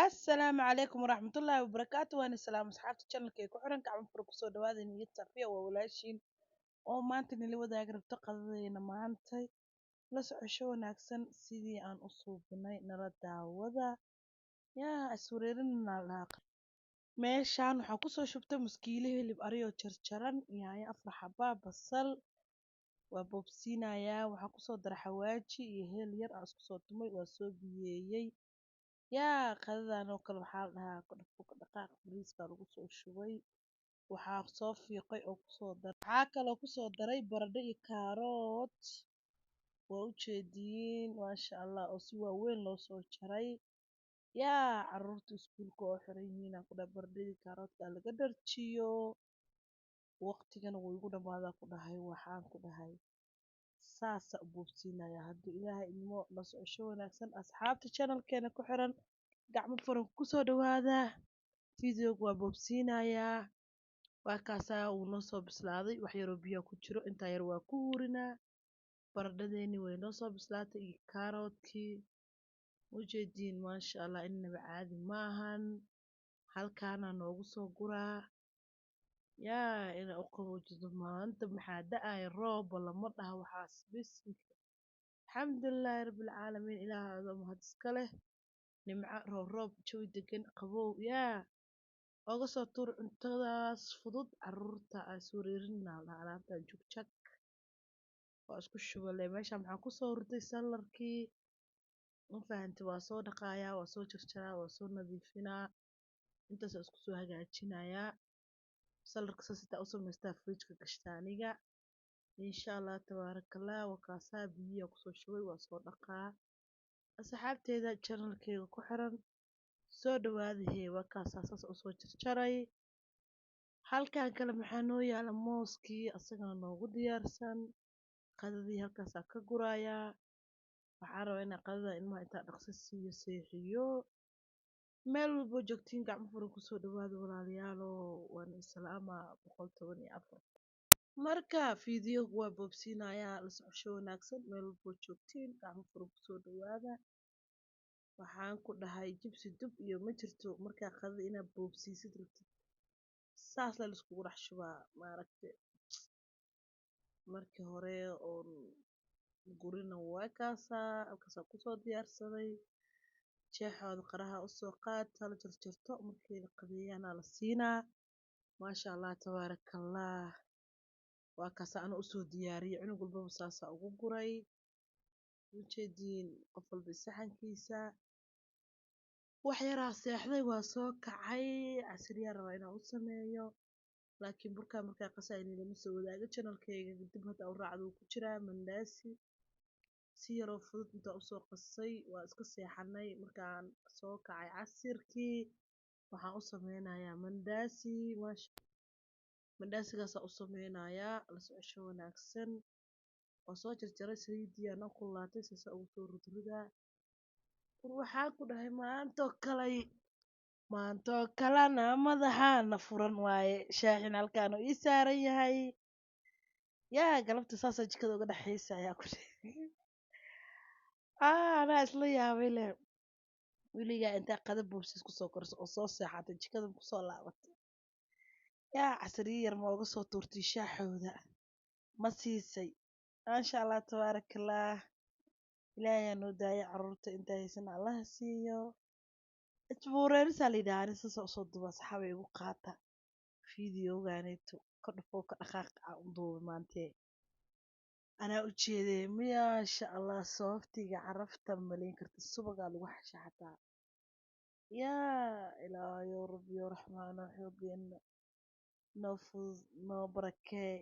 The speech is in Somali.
السلام عليكم ورحمة الله وبركاته. وأنا سلام أصحابتي channelkay ku xiran gacmo furo kusoo dhawaada niyad safiya waa walaashiin oo maanta nila wadaagi rabto qadadayna maantay la socosho wanaagsan sidii aan u suubinay nala daawada yaa iswareerinana laaq meeshaan waxaa kusoo shubtay muskiilo hilib ari oo jarjaran yaanyo afar xabaa basal waa boobsiinayaa waxaa kusoo dara xawaaji iyo heel yar aan isku soo tumay waa soo biyeeyey yaa qadadan oo kale waxaa la dhahaa dhaqdhaqaaq dhaqaaq bariiska lagu soo shubay waxaa soo fiiqay oo kusoo daray waxaa kaloo kusoo daray baradho iyo kaaroot waa u jeediin maasha allah oo si waaweyn loo soo jaray yaa caruurta iskuulka oo xiran yihiin aan ku dhahay baradhadii kaaroodka laga dharjiyo waqtigana wuu igu dhamaadaa ku dhahay waxaan ku dhahay saasa u boobsiinaya hadduu ilaahay idmo la socosho wanaagsan asxaabta channelkeena ku xiran gacmo furan kusoo dhawaada videoga waa boobsiinayaa waa kaasaa uu noo soo bislaaday wax yaroo biyo ku jiro intaa yar waa ku hurinaa baradhadeeni way noo soo bislaatay iyo kaaroodkii ujeediin maasha allah innaba caadi maahan halkaana noogu soo guraa yaa ina u qaboojiso maanta maxaa da-aya roob lama dhaha waxaas bismika alxamdulilaahi rabbilcaalamiin ilaaha adoo mahad iska leh nimco roob jawi degan qabow yaa oga soo tuur cuntadaas fudud caruurta aan iswareerinaa lahaa alaabtan jugjag waa isku shubale meeshaan maxaa kusoo hurday salarkii ma fahanti waa soo dhaqaayaa waa soo jarjaraa waa soo nadiifinaa intaas isku soo hagaajinayaa salarka saas intaa u samaystaa fridge-ka gashtaa aniga insha allah tabaarakallah waa kaasaa biyihi kusoo shubay waa soo dhaqaa asxaabteeda channelkeyga ku xiran soo dhawaada hee waa kaasaa saas u soo jarjaray halkan kale maxaa noo yaala mooskii asagana noogu diyaarsan qadadii halkaasaa ka gurayaa waxaa rabaa inaa qadada ilmaha intaa dhaqso siiyo seexiyo meel walboo joogtiin gacmo furan kusoo dhawaada walaalayaalo waan islaama 114 marka fiidiyoga waa boobsiinayaa la socosho wanaagsan meel walboo joogtiin gacmo furan kusoo dhawaada waxaan ku dhahay jibsi dub iyo ma jirto markaa qadada inaad boobsiisid rabtid saas la iskugu dhex shubaa maaragte markii hore oon gurina waa kaasaa halkaasaa kusoo diyaarsaday jeexooda qaraha usoo qaad hala jarjarto markii la qadeeyaana la siinaa maasha allah tabaarakallah waa kaasaa ana usoo diyaariyey cunug walbaba saasaa ugu guray ujeediin qof walba saxankiisa wax yaraa seexday waa soo kacay casriyaa rabaa inaan u sameeyo laakiin burkaa markaa qasaa inay lama soo wadaago channelkeyga dib hadda u raacdo wuu ku jiraa mandaasi si yaroo fudud intaa usoo qasay waa iska seexanay markaan soo kacay casirkii waxaan u sameynayaa mandaasi mandaasigaasa u sameynayaa la socosho wanaagsan waa soo jarjaray saliidiyaana ku laatay sasa ugu soo ridridaa waxaan ku dhahay maantoo kalena madaxaana furan waaye shaaxin halkaan ii saaran yahay yaa galabta saasa jikada uga dhexaysa ayaa ku anaa isla yaabay leh weligaa intaa qada boobsiis kusoo korso oo soo seexatay jikada kusoo laabatay yaa casriye yar ma uga soo tuurtay shaaxooda ma siisay maasha allah tabaarakallah ilaahay aa noo daaya caruurta intaa haysan allaha siiyo isbuureerisaa la yidhaha ani sasa usoo duba saxaabay igu qaata fideogaaneyto ka dhufoo ka dhaqaaq aan u duubay maantee anaa u jeedee maasha allah sooftiga carafta malayn karta subagaa lagu xasha xataa yaa ilaahayow rabbiyo raxmaano xoogeena noo fudud noo barakee